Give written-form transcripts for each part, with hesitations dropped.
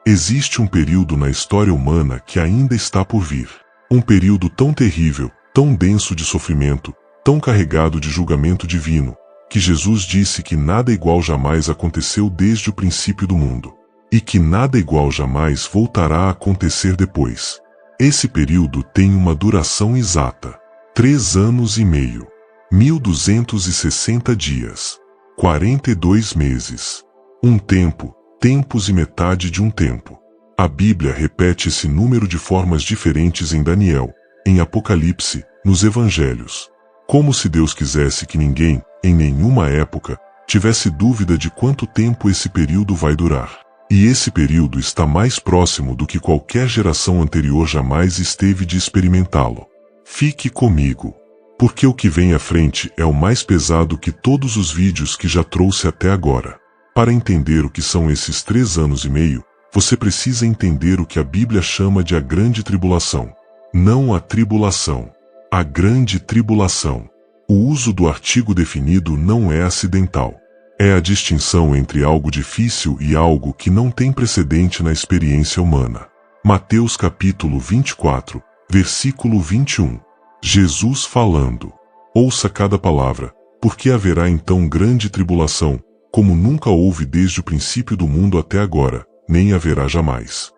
Existe um período na história humana que ainda está por vir. Um período tão terrível, tão denso de sofrimento, tão carregado de julgamento divino, que Jesus disse que nada igual jamais aconteceu desde o princípio do mundo. E que nada igual jamais voltará a acontecer depois. Esse período tem uma duração exata: 3 anos e meio, 1260 dias, 42 meses. Um tempo, tempos e metade de um tempo. A Bíblia repete esse número de formas diferentes em Daniel, em Apocalipse, nos Evangelhos. Como se Deus quisesse que ninguém, em nenhuma época, tivesse dúvida de quanto tempo esse período vai durar. E esse período está mais próximo do que qualquer geração anterior jamais esteve de experimentá-lo. Fique comigo, porque o que vem à frente é o mais pesado que todos os vídeos que já trouxe até agora. Para entender o que são esses 3 anos e meio, você precisa entender o que a Bíblia chama de a grande tribulação. Não a tribulação, a grande tribulação. O uso do artigo definido não é acidental. É a distinção entre algo difícil e algo que não tem precedente na experiência humana. Mateus capítulo 24, versículo 21. Jesus falando. Ouça cada palavra, porque haverá então grande tribulação, como nunca houve desde o princípio do mundo até agora, nem haverá jamais.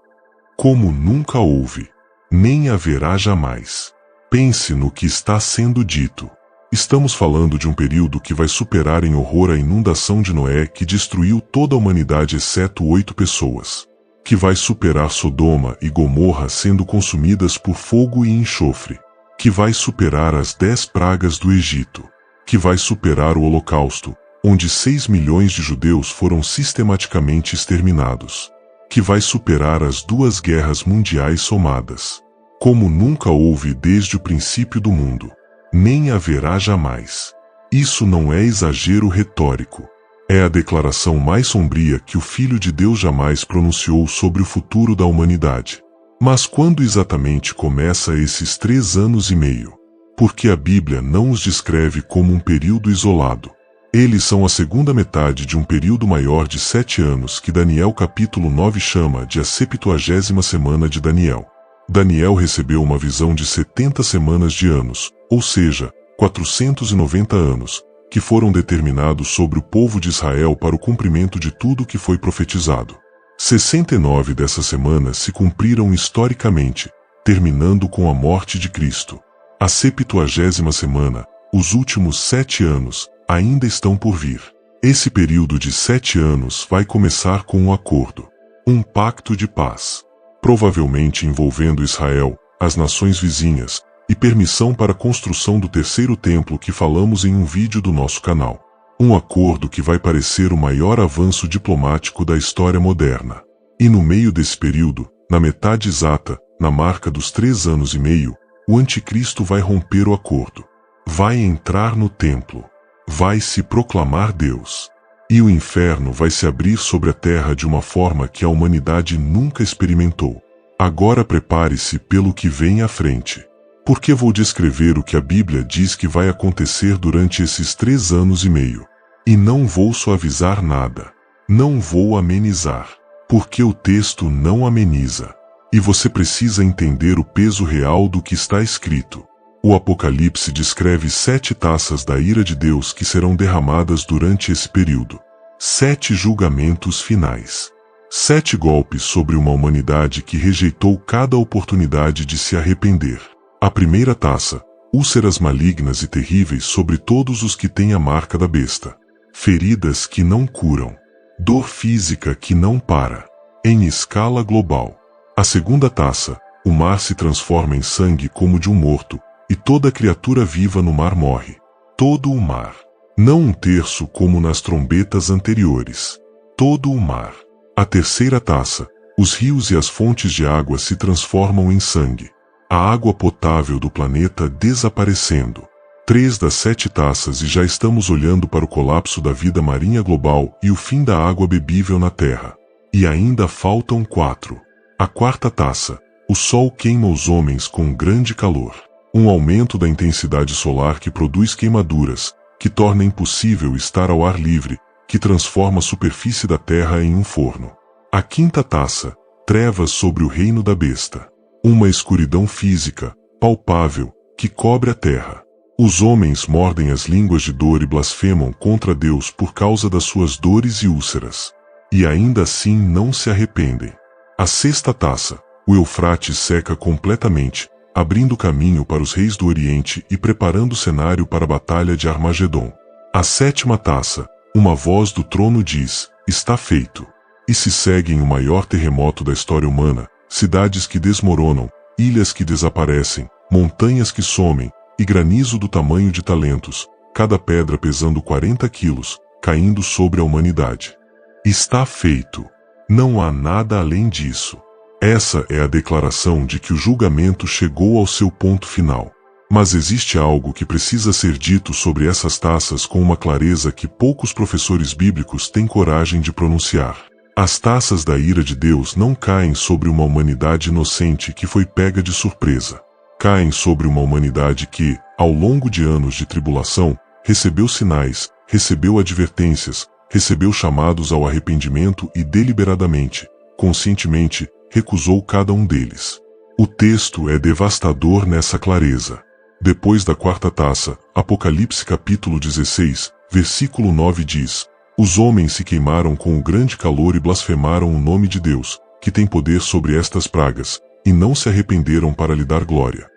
Como nunca houve, nem haverá jamais. Pense no que está sendo dito. Estamos falando de um período que vai superar em horror a inundação de Noé que destruiu toda a humanidade exceto 8 pessoas. Que vai superar Sodoma e Gomorra sendo consumidas por fogo e enxofre. Que vai superar as 10 pragas do Egito. Que vai superar o Holocausto, onde 6 milhões de judeus foram sistematicamente exterminados. Que vai superar as 2 guerras mundiais somadas. Como nunca houve desde o princípio do mundo. Nem haverá jamais. Isso não é exagero retórico. É a declaração mais sombria que o Filho de Deus jamais pronunciou sobre o futuro da humanidade. Mas quando exatamente começa esses 3 anos e meio? Porque a Bíblia não os descreve como um período isolado. Eles são a segunda metade de um período maior de 7 anos que Daniel capítulo 9 chama de a 70ª semana de Daniel. Daniel recebeu uma visão de 70 semanas de anos, ou seja, 490 anos, que foram determinados sobre o povo de Israel para o cumprimento de tudo que foi profetizado. 69 dessas semanas se cumpriram historicamente, terminando com a morte de Cristo. A 70ª semana, os últimos 7 anos, ainda estão por vir. Esse período de 7 anos vai começar com um acordo, um pacto de paz, provavelmente envolvendo Israel, as nações vizinhas, e permissão para a construção do 3º templo que falamos em um vídeo do nosso canal. Um acordo que vai parecer o maior avanço diplomático da história moderna. E no meio desse período, na metade exata, na marca dos 3 anos e meio, o anticristo vai romper o acordo. Vai entrar no templo. Vai se proclamar Deus. E o inferno vai se abrir sobre a terra de uma forma que a humanidade nunca experimentou. Agora prepare-se pelo que vem à frente. Porque vou descrever o que a Bíblia diz que vai acontecer durante esses 3 anos e meio. E não vou suavizar nada. Não vou amenizar. Porque o texto não ameniza. E você precisa entender o peso real do que está escrito. O Apocalipse descreve 7 taças da ira de Deus que serão derramadas durante esse período. 7 julgamentos finais. 7 golpes sobre uma humanidade que rejeitou cada oportunidade de se arrepender. A primeira taça, úlceras malignas e terríveis sobre todos os que têm a marca da besta. Feridas que não curam. Dor física que não para. Em escala global. A segunda taça, o mar se transforma em sangue como de um morto, e toda criatura viva no mar morre. Todo o mar. Não um terço como nas trombetas anteriores. Todo o mar. A terceira taça, os rios e as fontes de água se transformam em sangue. A água potável do planeta desaparecendo. 3 das 7 taças e já estamos olhando para o colapso da vida marinha global e o fim da água bebível na Terra. E ainda faltam 4. A quarta taça, o sol queima os homens com grande calor. Um aumento da intensidade solar que produz queimaduras, que torna impossível estar ao ar livre, que transforma a superfície da Terra em um forno. A quinta taça, trevas sobre o reino da besta. Uma escuridão física, palpável, que cobre a terra. Os homens mordem as línguas de dor e blasfemam contra Deus por causa das suas dores e úlceras. E ainda assim não se arrependem. A sexta taça, o Eufrates seca completamente, abrindo caminho para os reis do Oriente e preparando o cenário para a batalha de Armagedon. A sétima taça, uma voz do trono diz, está feito. E se seguem o maior terremoto da história humana, cidades que desmoronam, ilhas que desaparecem, montanhas que somem, e granizo do tamanho de talentos, cada pedra pesando 40 quilos, caindo sobre a humanidade. Está feito. Não há nada além disso. Essa é a declaração de que o julgamento chegou ao seu ponto final. Mas existe algo que precisa ser dito sobre essas taças com uma clareza que poucos professores bíblicos têm coragem de pronunciar. As taças da ira de Deus não caem sobre uma humanidade inocente que foi pega de surpresa. Caem sobre uma humanidade que, ao longo de anos de tribulação, recebeu sinais, recebeu advertências, recebeu chamados ao arrependimento e deliberadamente, conscientemente, recusou cada um deles. O texto é devastador nessa clareza. Depois da quarta taça, Apocalipse capítulo 16, versículo 9 diz: os homens se queimaram com o grande calor e blasfemaram o nome de Deus, que tem poder sobre estas pragas, e não se arrependeram para lhe dar glória.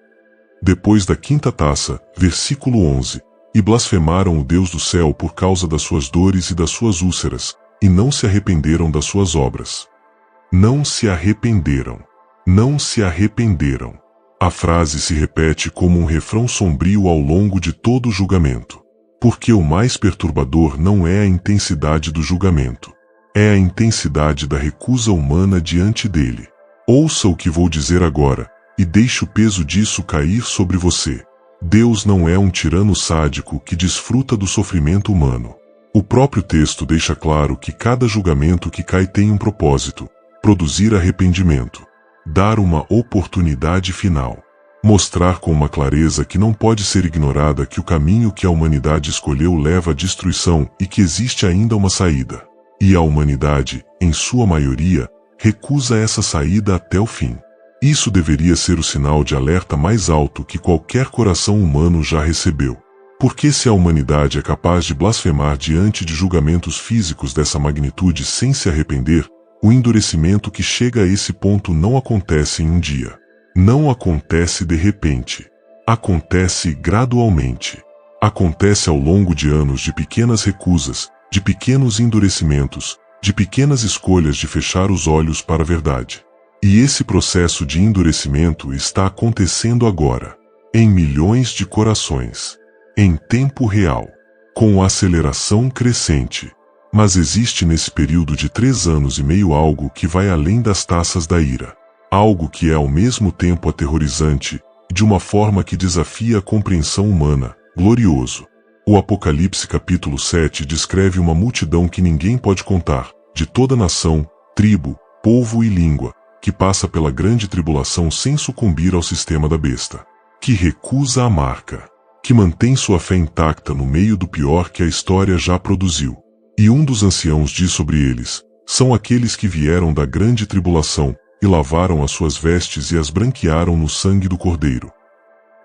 Depois da quinta taça, versículo 11, e blasfemaram o Deus do céu por causa das suas dores e das suas úlceras, e não se arrependeram das suas obras. Não se arrependeram. Não se arrependeram. A frase se repete como um refrão sombrio ao longo de todo o julgamento. Porque o mais perturbador não é a intensidade do julgamento. É a intensidade da recusa humana diante dele. Ouça o que vou dizer agora, e deixe o peso disso cair sobre você. Deus não é um tirano sádico que desfruta do sofrimento humano. O próprio texto deixa claro que cada julgamento que cai tem um propósito: produzir arrependimento, dar uma oportunidade final, mostrar com uma clareza que não pode ser ignorada que o caminho que a humanidade escolheu leva à destruição e que existe ainda uma saída. E a humanidade, em sua maioria, recusa essa saída até o fim. Isso deveria ser o sinal de alerta mais alto que qualquer coração humano já recebeu. Porque se a humanidade é capaz de blasfemar diante de julgamentos físicos dessa magnitude sem se arrepender, o endurecimento que chega a esse ponto não acontece em um dia. Não acontece de repente. Acontece gradualmente. Acontece ao longo de anos de pequenas recusas, de pequenos endurecimentos, de pequenas escolhas de fechar os olhos para a verdade. E esse processo de endurecimento está acontecendo agora, em milhões de corações, em tempo real, com aceleração crescente. Mas existe nesse período de 3 anos e meio algo que vai além das taças da ira. Algo que é ao mesmo tempo aterrorizante, de uma forma que desafia a compreensão humana, glorioso. O Apocalipse capítulo 7 descreve uma multidão que ninguém pode contar, de toda nação, tribo, povo e língua, que passa pela grande tribulação sem sucumbir ao sistema da besta, que recusa a marca, que mantém sua fé intacta no meio do pior que a história já produziu. E um dos anciãos diz sobre eles: são aqueles que vieram da grande tribulação, e lavaram as suas vestes e as branquearam no sangue do Cordeiro.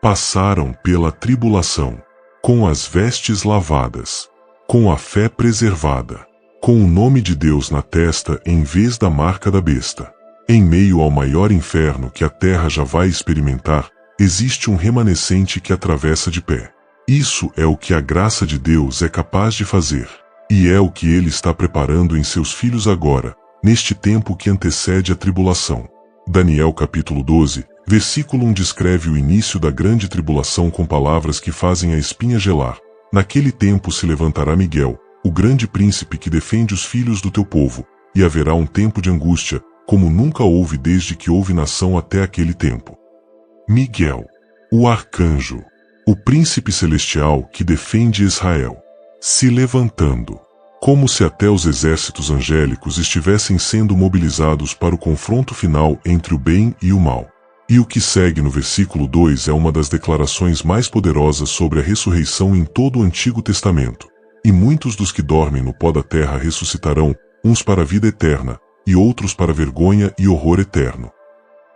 Passaram pela tribulação, com as vestes lavadas, com a fé preservada, com o nome de Deus na testa em vez da marca da besta. Em meio ao maior inferno que a terra já vai experimentar, existe um remanescente que atravessa de pé. Isso é o que a graça de Deus é capaz de fazer. E é o que Ele está preparando em seus filhos agora, neste tempo que antecede a tribulação. Daniel capítulo 12, versículo 1 descreve o início da grande tribulação com palavras que fazem a espinha gelar. Naquele tempo se levantará Miguel, o grande príncipe que defende os filhos do teu povo, e haverá um tempo de angústia, como nunca houve desde que houve nação até aquele tempo. Miguel, o arcanjo, o príncipe celestial que defende Israel, se levantando, como se até os exércitos angélicos estivessem sendo mobilizados para o confronto final entre o bem e o mal. E o que segue no versículo 2 é uma das declarações mais poderosas sobre a ressurreição em todo o Antigo Testamento. E muitos dos que dormem no pó da terra ressuscitarão, uns para a vida eterna, e outros para vergonha e horror eterno.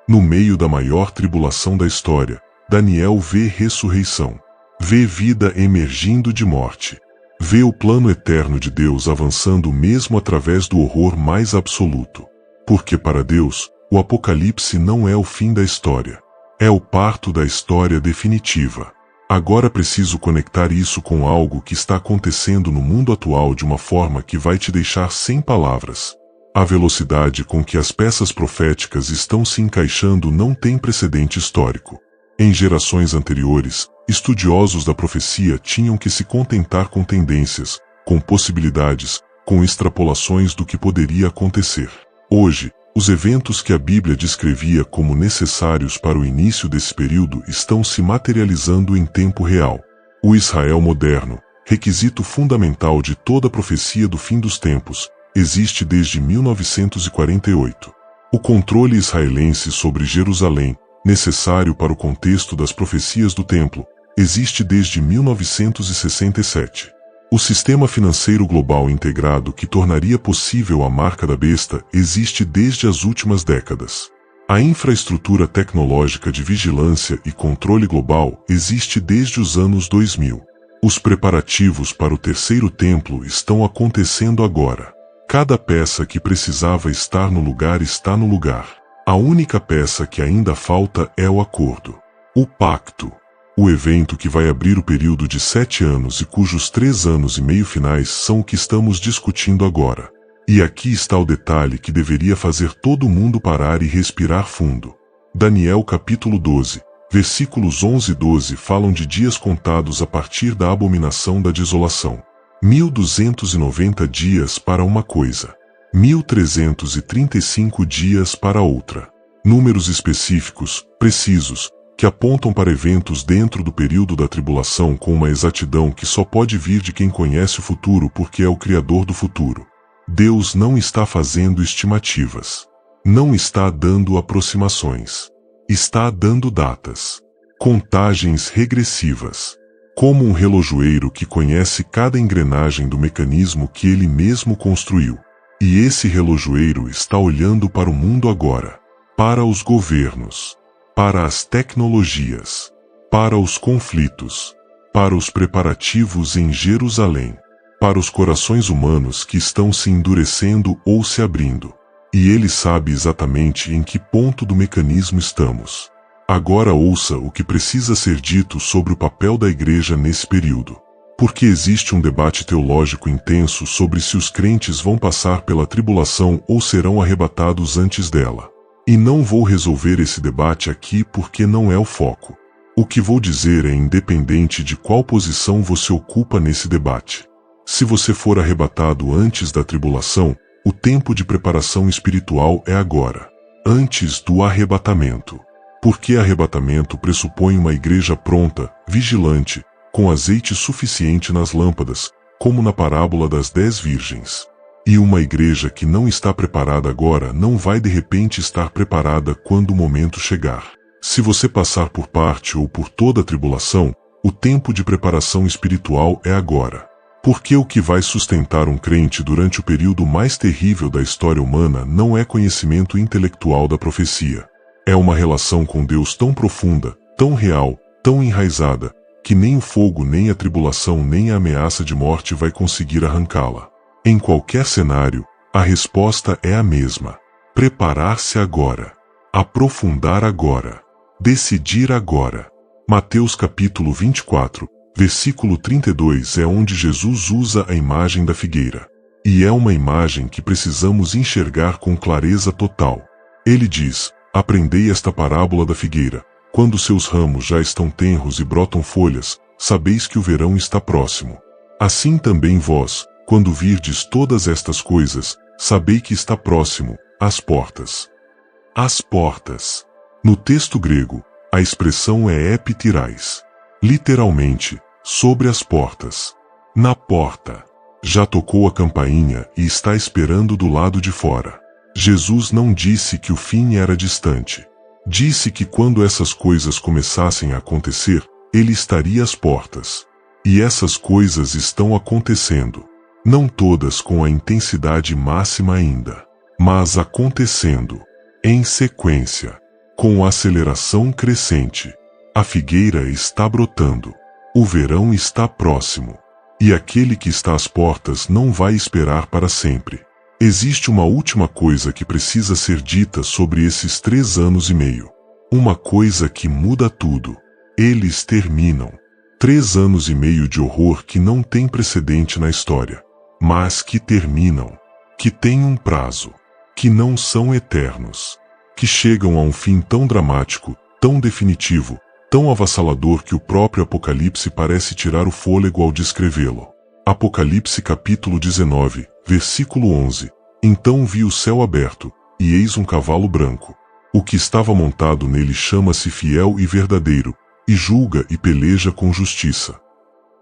No meio da maior tribulação da história, Daniel vê ressurreição, vê vida emergindo de morte, vê o plano eterno de Deus avançando mesmo através do horror mais absoluto. Porque para Deus, o Apocalipse não é o fim da história, é o parto da história definitiva. Agora preciso conectar isso com algo que está acontecendo no mundo atual de uma forma que vai te deixar sem palavras. A velocidade com que as peças proféticas estão se encaixando não tem precedente histórico. Em gerações anteriores, estudiosos da profecia tinham que se contentar com tendências, com possibilidades, com extrapolações do que poderia acontecer. Hoje, os eventos que a Bíblia descrevia como necessários para o início desse período estão se materializando em tempo real. O Israel moderno, requisito fundamental de toda a profecia do fim dos tempos, existe desde 1948. O controle israelense sobre Jerusalém, necessário para o contexto das profecias do templo, existe desde 1967. O sistema financeiro global integrado que tornaria possível a marca da besta existe desde as últimas décadas. A infraestrutura tecnológica de vigilância e controle global existe desde os anos 2000. Os preparativos para o terceiro templo estão acontecendo agora. Cada peça que precisava estar no lugar está no lugar. A única peça que ainda falta é o acordo. O pacto. O evento que vai abrir o período de 7 anos e cujos 3 anos e meio finais são o que estamos discutindo agora. E aqui está o detalhe que deveria fazer todo mundo parar e respirar fundo. Daniel capítulo 12, versículos 11 e 12 falam de dias contados a partir da abominação da desolação. 1290 dias para uma coisa, 1335 dias para outra. Números específicos, precisos, que apontam para eventos dentro do período da tribulação com uma exatidão que só pode vir de quem conhece o futuro porque é o Criador do futuro. Deus não está fazendo estimativas. Não está dando aproximações. Está dando datas. Contagens regressivas. Como um relojoeiro que conhece cada engrenagem do mecanismo que ele mesmo construiu. E esse relojoeiro está olhando para o mundo agora. Para os governos. Para as tecnologias, para os conflitos, para os preparativos em Jerusalém, para os corações humanos que estão se endurecendo ou se abrindo. E ele sabe exatamente em que ponto do mecanismo estamos. Agora ouça o que precisa ser dito sobre o papel da igreja nesse período. Porque existe um debate teológico intenso sobre se os crentes vão passar pela tribulação ou serão arrebatados antes dela. E não vou resolver esse debate aqui porque não é o foco. O que vou dizer é independente de qual posição você ocupa nesse debate. Se você for arrebatado antes da tribulação, o tempo de preparação espiritual é agora, antes do arrebatamento. Porque arrebatamento pressupõe uma igreja pronta, vigilante, com azeite suficiente nas lâmpadas, como na parábola das 10 virgens. E uma igreja que não está preparada agora não vai de repente estar preparada quando o momento chegar. Se você passar por parte ou por toda a tribulação, o tempo de preparação espiritual é agora. Porque o que vai sustentar um crente durante o período mais terrível da história humana não é conhecimento intelectual da profecia. É uma relação com Deus tão profunda, tão real, tão enraizada, que nem o fogo, nem a tribulação, nem a ameaça de morte vai conseguir arrancá-la. Em qualquer cenário, a resposta é a mesma. Preparar-se agora. Aprofundar agora. Decidir agora. Mateus capítulo 24, versículo 32 é onde Jesus usa a imagem da figueira. E é uma imagem que precisamos enxergar com clareza total. Ele diz: aprendei esta parábola da figueira. Quando seus ramos já estão tenros e brotam folhas, sabeis que o verão está próximo. Assim também vós, quando virdes todas estas coisas, sabei que está próximo, às portas. As portas. No texto grego, a expressão é epitirais. Literalmente, sobre as portas. Na porta. Já tocou a campainha e está esperando do lado de fora. Jesus não disse que o fim era distante. Disse que quando essas coisas começassem a acontecer, ele estaria às portas. E essas coisas estão acontecendo. Não todas com a intensidade máxima ainda. mas acontecendo, em sequência, com aceleração crescente. A figueira está brotando. O verão está próximo. E aquele que está às portas não vai esperar para sempre. Existe uma última coisa que precisa ser dita sobre esses 3 anos e meio. Uma coisa que muda tudo. Eles terminam. 3 anos e meio de horror que não tem precedente na história. Mas que terminam. Que têm um prazo. Que não são eternos. Que chegam a um fim tão dramático, tão definitivo, tão avassalador que o próprio Apocalipse parece tirar o fôlego ao descrevê-lo. Apocalipse capítulo 19, versículo 11. Então vi o céu aberto, e eis um cavalo branco. O que estava montado nele chama-se Fiel e Verdadeiro, e julga e peleja com justiça.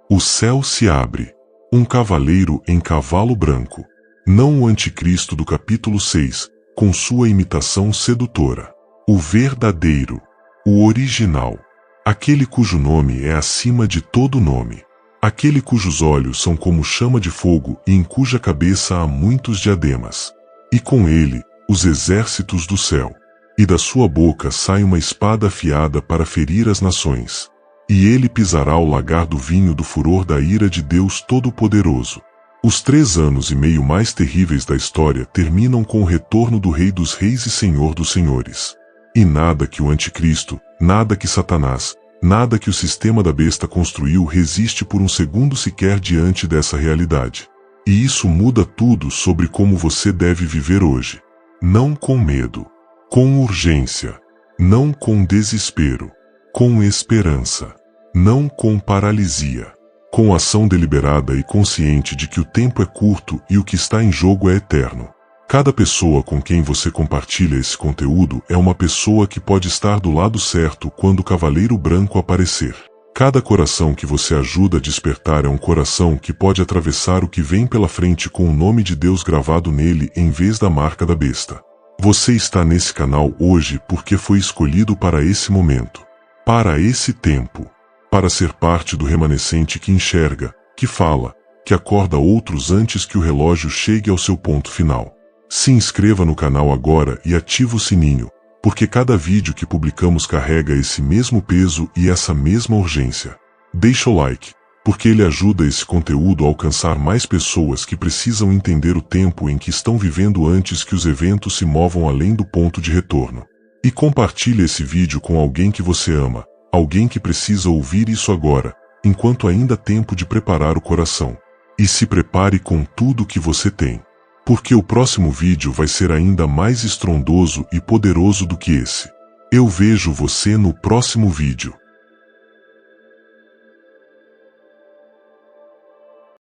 O céu se abre. Um cavaleiro em cavalo branco. Não o anticristo do capítulo 6, com sua imitação sedutora. O verdadeiro. O original. Aquele cujo nome é acima de todo nome. Aquele cujos olhos são como chama de fogo e em cuja cabeça há muitos diademas. E com ele, os exércitos do céu. E da sua boca sai uma espada afiada para ferir as nações. E ele pisará o lagar do vinho do furor da ira de Deus Todo-Poderoso. Os 3 anos e meio mais terríveis da história terminam com o retorno do Rei dos Reis e Senhor dos Senhores. E nada que o anticristo, nada que Satanás, nada que o sistema da besta construiu resiste por um segundo sequer diante dessa realidade. E isso muda tudo sobre como você deve viver hoje. Não com medo, com urgência, não com desespero, com esperança, não com paralisia, com ação deliberada e consciente de que o tempo é curto e o que está em jogo é eterno. Cada pessoa com quem você compartilha esse conteúdo é uma pessoa que pode estar do lado certo quando o Cavaleiro Branco aparecer. Cada coração que você ajuda a despertar é um coração que pode atravessar o que vem pela frente com o nome de Deus gravado nele em vez da marca da besta. Você está nesse canal hoje porque foi escolhido para esse momento, para esse tempo, para ser parte do remanescente que enxerga, que fala, que acorda outros antes que o relógio chegue ao seu ponto final. Se inscreva no canal agora e ative o sininho, porque cada vídeo que publicamos carrega esse mesmo peso e essa mesma urgência. Deixa o like, porque ele ajuda esse conteúdo a alcançar mais pessoas que precisam entender o tempo em que estão vivendo antes que os eventos se movam além do ponto de retorno. E compartilhe esse vídeo com alguém que você ama, alguém que precisa ouvir isso agora, enquanto ainda há tempo de preparar o coração. E se prepare com tudo que você tem. Porque o próximo vídeo vai ser ainda mais estrondoso e poderoso do que esse. Eu vejo você no próximo vídeo.